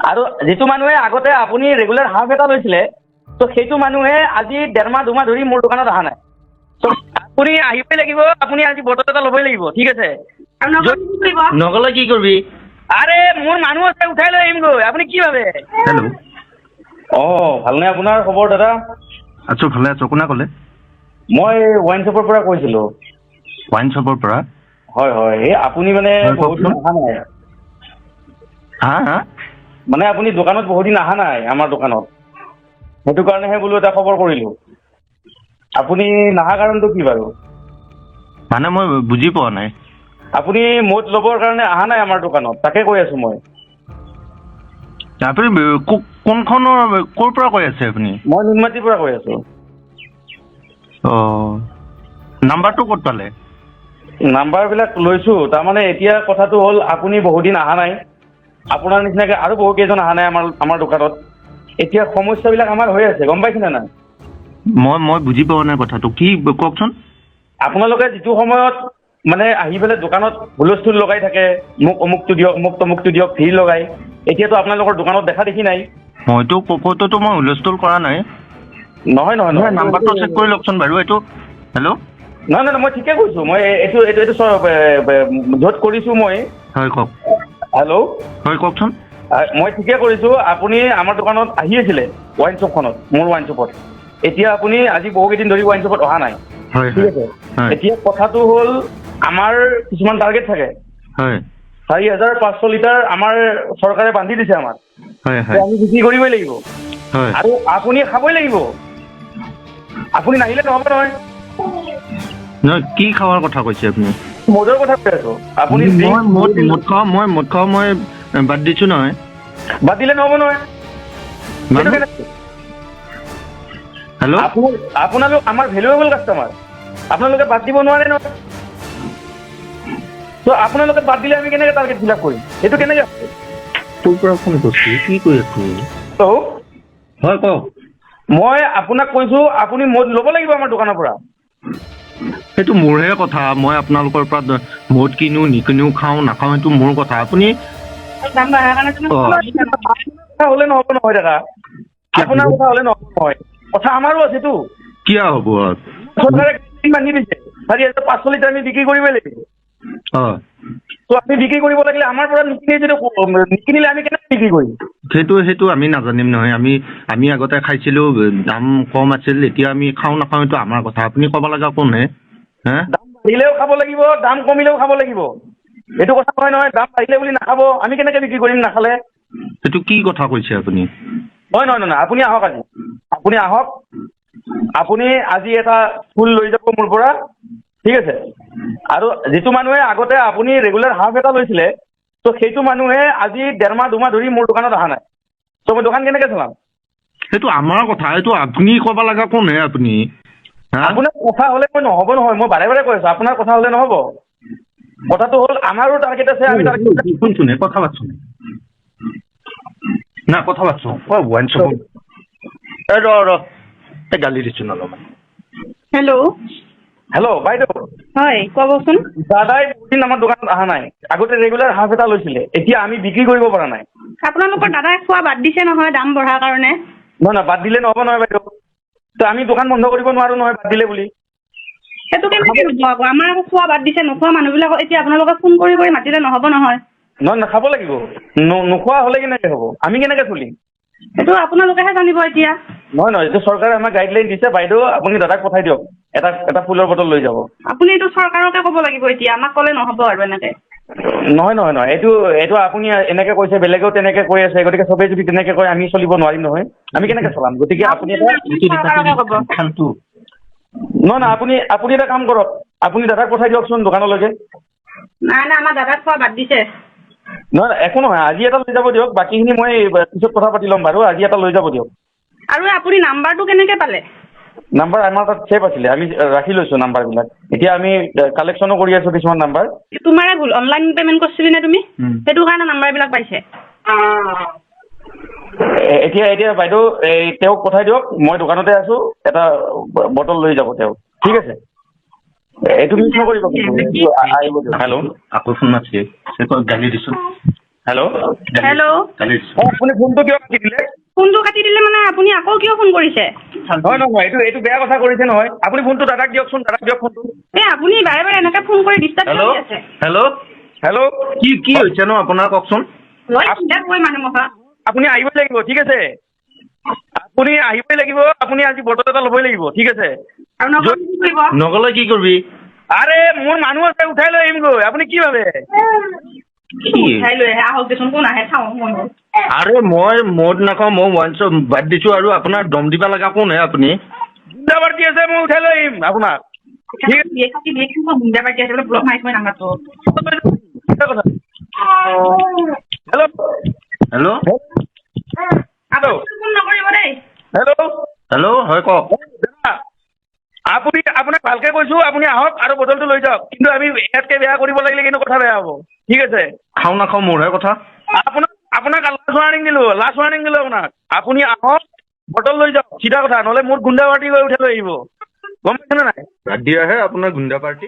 আৰু যিটো মানুহে আগতে আপুনি ৰেগুলাৰ হাফ এটা লৈছিলে তো সেইটো মানুহে আজি 1.5 মাহ 2 মাহ ধৰি মোৰ দোকানত অহা নাই। তো আপুনি আহিবই লাগিব, আপুনি আজি বটল এটা ল'বই লাগিব, ঠিক আছে? নগলে কি কৰিবি? আৰে মোৰ মানুহ আছে, উঠাই লৈ আহিমগৈ, আপুনি কি ভাবে? হেল্ল'। ভালনে আপোনাৰ খবৰ দাদা? আছো, ভালে আছো। কোনে ক'লে? মই ৱাইন শ্বপৰ পৰা কৈছিলোঁ। ৱাইন শ্বপৰ পৰা? হয় হয়, এই আপুনি মানে হয়, বহুত দিন কওকচোন। অহা নাই। হা? মানে আপুনি দোকানত বহুত দিন অহা নাই আমাৰ দোকানত, সেইটো কাৰণেহে বোলো এটা খবৰ কৰিলোঁ। আপুনি নাহা কাৰণটো কি বাৰু? মানে মই বুজি পোৱা নাই। আপুনি মদ ল'বৰ কাৰণে অহা নাই আমাৰ দোকানত, তাকে কৈ আছোঁ মই। আপুনি কোনখনৰ ক'ৰ পৰা কৈ আছে আপুনি? মই নুনমাটিৰ পৰা কৈ আছোঁ। অঁ, নাম্বাৰটো ক'ত পালে? নাম্বাৰবিলাক লৈছোঁ, তাৰমানে এতিয়া কথাটো হ'ল আপুনি বহুত দিন অহা নাই, আপোনাৰ নিচিনাকৈ আৰু বহু কেইজন অহা নাই আমাৰ দোকানত। এতিয়া সমস্যাবিলাক আমাৰ হৈ আছে, গম পাইছেনে নাই? মই বুজি পোৱা নাই কথাটো, কি কওকচোন। আপোনালোকে যিটো সময়ত মানে আহি পেলাই দোকানত হুলস্থুল লগাই থাকে, মোক অমুকটো দিয়ক, মোক তমুকটো দিয়ক, ভিৰ লগাই, এতিয়াতো আপোনালোকৰ দোকানত দেখা দেখি নাই। মইতো ক'তোতো মই হুলস্থুল কৰা নাই। নহয় নাম্বাৰটো চেক কৰি লওকচোন বাৰু এইটো। হেল্ল'। নহয়, মই ঠিকে কৈছোঁ। মই এইটো য'ত কৰিছোঁ মই। হয়, কওক। হেল্ল'। হয়, কওকচোন। মই ঠিকে কৰিছোঁ। আপুনি আমাৰ দোকানত আহি আছিলে, ৱাইন শ্বপখনত, মোৰ ৱাইন শ্বপত। এতিয়া আপুনি আজি বহুকেইদিন ধৰি ৱাইন শ্বপত অহা নাই, হয় ঠিক আছে? এতিয়া কথাটো হ'ল আমাৰ কিছুমান টাৰ্গেট থাকে। হয়। 4,500 লিটাৰ আমাৰ চৰকাৰে বান্ধি দিছে আমাক। হয় তো আমি বিক্ৰী কৰিবই লাগিব হয়। আৰু আপুনি খাবই লাগিব। আপুনি নাহিলে নহ'ব নহয়। নহয়, কি খাৱাৰ কথা কৈছে আপুনি? মদৰ কথা কৈ আছোঁ। আপুনি মদ খাওঁ মই বাদ দিছোঁ নহয়। বাদ দিলে নহ'ব নহয়। হেল্ল'। আপোনালোক আমাৰ ভেলুৱেবল কাষ্টমাৰ, আপোনালোকে বাদ দিব নোৱাৰে নহয়। তো আপোনালোকে বাদ দিলে আমি কেনেকৈ টাৰ্গেট ফিল আপ কৰিম? সেইটো কেনেকৈ? তোৰ পৰা ফোন কৰিছোঁ, কি কৈ আছোঁ? হেল্ল'। হয়, কওক। মই আপোনাক কৈছোঁ, আপুনি মদ ল'ব লাগিব আমাৰ দোকানৰ পৰা। সেইটো মোৰহে কথা, মই আপোনালোকৰ পৰা মদ কিনো নিকিনো, খাওঁ নাখাওঁ, সেইটো মোৰ কথা। আপুনি হ'লে নহ'ব নহয় দাদা, আপোনাৰ কথা হ'লে নহ'ব নহয়, কথা আমাৰো আছেতো। কিয় হ'ব? চৰকাৰে বান্ধি দিছে, 4,500 লিটাৰ আমি বিক্ৰী কৰিবই লাগিব। অঁ, তো আমি বিক্ৰী কৰিব লাগিলে আমাৰ পৰা নিকিনিলে আমি কেনেকৈ বিক্ৰী কৰিম? সেইটো আমি নাজানিম নহয়। আমি আগতে খাইছিলোঁ, দাম কম আছিল, এতিয়া আমি খাওঁ নাখাওঁ সেইটো আমাৰ কথা। আপুনি ক'ব লগা কোনহে? হা? দাম বাঢ়িলেও খাব লাগিব, দাম কমিলেও খাব লাগিব, এইটো কথা নহয়। দাম বাঢ়িলে বুলি নাখাব, আমি কেনেকৈ বিক্ৰী কৰিম নাখালে? সেইটো কি কথা কৈছে আপুনি? নহয়, আপুনি আহক আজি। আপুনি আহক, আপুনি আজি এটা ফুল লৈ যাব মোৰ পৰা, ঠিক আছে? আৰু যিটো মানুহে আগতে আপুনি ৰেগুলাৰ হাফ এটা লৈছিলে, তো সেইটো মানুহে আজি 1.5 মাহ 2 মাহ ধৰি মোৰ দোকানত অহা নাই। তো মই দোকান কেনেকৈ চলাম? সেইটো আমাৰ কথা, এইটো আপুনি ক'ব লগা কোনহে আপুনি? আপোনাৰ কথা হ'লে মই নহ'ব নহয়, মই বাৰে বাৰে কৈ আছোঁ, আপোনাৰ কথা হ'লে নহ'ব। কথাটো হ'ল আমাৰো টাৰ্গেট আছে, আমি শুনচোন, কথা পাতচোন না, কথা পাতচোন। ৱাইন শ্বপ গালি দিছোঁ অলপমান। হেল্ল' বাইদেউ। হয়, ক'বচোন। দাদাই বহুত দিন আমাৰ দোকানত অহা নাই, আগতে ৰেগুলাৰ হাফ এটা লৈছিলে, এতিয়া আমি বিক্ৰী কৰিব পৰা নাই। আপোনালোকৰ দাদাই খোৱা বাদ দিছে নহয়, দাম বঢ়াৰ কাৰণে। নহয়, বাদ দিলে নহ'ব নহয় বাইদেউ। তো আমি দোকান বন্ধ কৰিব নোৱাৰোঁ নহয়, বাদ দিলে বুলি। সেইটো কেনেকৈ হ'ব আকৌ? আমাৰ আকৌ খোৱা বাদ দিছে, নোখোৱা মানুহবিলাকক এতিয়া আপোনালোকে ফোন কৰি মাতিলে নহ'ব নহয়। নহয়, খাব লাগিব। নোখোৱা হ'লে কেনেকৈ হ'ব? আমি কেনেকৈ চলিম? সেইটো আপোনালোকেহে জানিব এতিয়া। নহয়, এইটো চৰকাৰে আমাক গাইডলাইন দিছে বাইদেউ, আপুনি দাদাক পঠাই দিয়ক, এটা ফুলৰ বটল লৈ যাব। আপুনি এইটো চৰকাৰকে ক'ব লাগিব এতিয়া, আমাক ক'লে নহ'ব আৰু এনেকৈ। নহয়, এইটো আপুনি এনেকৈ কৈছে, বেলেগেও তেনেকৈ কৈ আছে, গতিকে চবেই যদি তেনেকৈ কয় আমি চলিব নোৱাৰিম নহয়। আমি কেনেকৈ চলাম? গতিকে আপুনি চৰকাৰকে ক'ব। নহয়, আপুনি এটা কাম কৰক, আপুনি দাদাক পঠাই দিয়কচোন দোকানলৈকে। নাই, আমাৰ দাদাক খোৱা বাদ দিছে। নহয়, একো নহয়, আজি এটা লৈ যাব দিয়ক, বাকীখিনি মই পিছত কথা পাতি ল'ম বাৰু, আজি এটা লৈ যাব দিয়ক। আৰু আপুনি নাম্বাৰটো কেনেকৈ পালে? নাম্বাৰ আমাৰ তাত ছেভ আছিলে, আমি ৰাখি লৈছোঁ নাম্বাৰবিলাক। এতিয়া আমি কালেকশ্যনো কৰি আছোঁ কিছুমান নাম্বাৰ। তোমাৰে ভুল, অনলাইন পে'মেণ্ট কৰিছিলি নে তুমি? সেইটো কাৰণে নাম্বাৰবিলাক পাইছে। এতিয়া বাইদেউ তেওঁক পঠাই দিয়ক, মই দোকানতে আছোঁ, এটা বটল লৈ যাব তেওঁ, ঠিক আছে? এইটো মিছ নকৰিব কিন্তু। হেল্ল', আকৌ ফোন মাৰিছে, গালি দিছোঁ। হেল্ল' হেল্ল' আপুনি ফোনটো কিয় কাটি দিলে? ফোনটো কাটি দিলে মানে আপুনি আকৌ কিয় ফোন কৰিছে? নহয় নহয়, এইটো বেয়া কথা কৰিছে নহয়। আপুনি ফোনটো দাদাক দিয়কচোন, দাদাক দিয়ক ফোনটো। এই আপুনি বাৰে বাৰে এনেকে ফোন কৰি ডিষ্টাৰ্ব হেল্ল' কৰি আছে। হেল্ল' হেল্ল' কি হৈছে নো আপোনাৰ কওকচোন? মই চিন্তা কৰি মানুহ মখা। আপুনি আহিবই লাগিব, ঠিক আছে? আপুনি আহিবই লাগিব, আপুনি আজি বটল এটা ল'বই লাগিব, ঠিক আছে? আৰু নগদ কি কৰিব? নগলে কি কৰিবি? আৰে মোৰ মানুহ আছে, উঠাই লৈ আহিমগৈ। আপুনি কি ভাবে? উঠাই লৈ আহে, আহক দেচোন, কোন আহে চাওঁ মই। আৰে মই মদ নাখাওঁ, মই ওৱাইন শ্বপ বাদ দিছোঁ আৰু আপোনাৰ দম দিব লগা কোন হে আপুনি? গুণ্ডা পাৰ্টি আছে, মই উঠাই লৈ আহিম আপোনাক। ঠিক আছে? বিয়ে খাতি বিয়ে খাতি গুণ্ডা পাৰ্টি আছে বোলে, ব্লক মাৰিছো মই নাম্বাৰটো। হেল্ল' হেল্ল' হেল্ল' ফোন নকৰিব দেই। হেল্ল' হেল্ল' হয় কওক। আপুনি আপোনাক ভালকে কৈছো, আপুনি আহক আৰু বটলটো লৈ যাওক। কিন্তু আমি ইয়াতকে বেয়া কৰিব লাগিলে কিন্তু কথা বেয়া হ'ব, ঠিক আছে? খাওঁ নাখাওঁ মোৰহে কথা। আপোনাক লাষ্ট ৱাৰ্ণিং দিলো আপোনাক। আপুনি আহক, বটল লৈ যাওক, চিধা কথা। নহ'লে মোৰ গুণ্ডা পাৰ্টি লৈ উঠাই লৈ আহিব, গম পাইছেনে নাই? বাদ দিয়াহে আপোনাৰ গুণ্ডা পাৰ্টি।